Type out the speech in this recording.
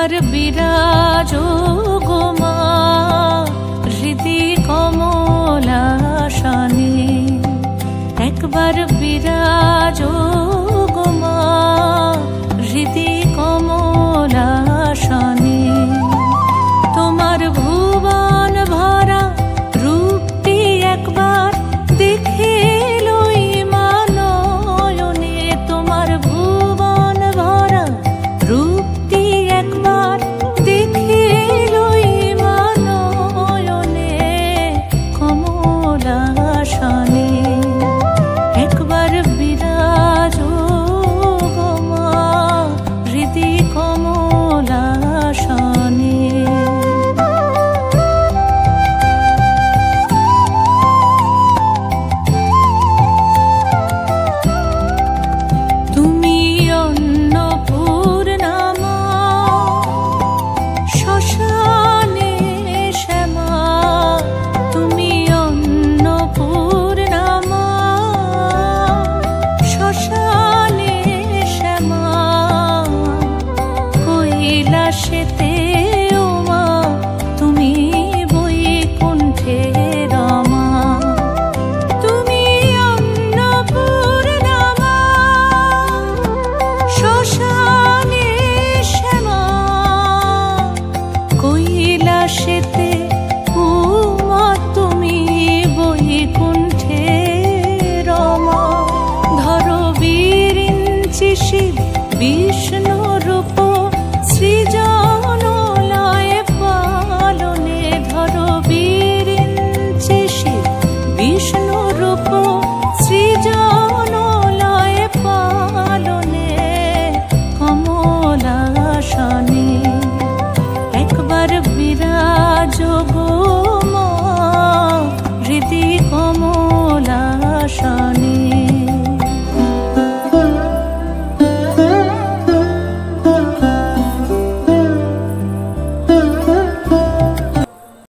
একবার বিরাজ গো মা হৃদি কমলাসনে, একবার বিরাজ গো মা হৃদি কমলাসনে। তোমার ভুবন ভরা রূপটি একবার দেখে লই মা নয়নে, তোমার ভুবন ভরা রূপটি একবার দেখে লই মা নয়নে কমলাসনে। একবার বিরাজ গো মা হৃদি কমলাসনে। তুমি অন্নপূর্ণা মা শ্মশানে শ্যামা, তুমি অন্নপূর্ণা মা শ্মশানে শ্যামা। কৈলাসেতে ও মা তুমি বৈকুণ্ঠে রমা, তুমি অন্নপূর্ণা মা শ্মশানে শ্যামা। কৈলাসেতে ও মা তুমি বৈকুণ্ঠে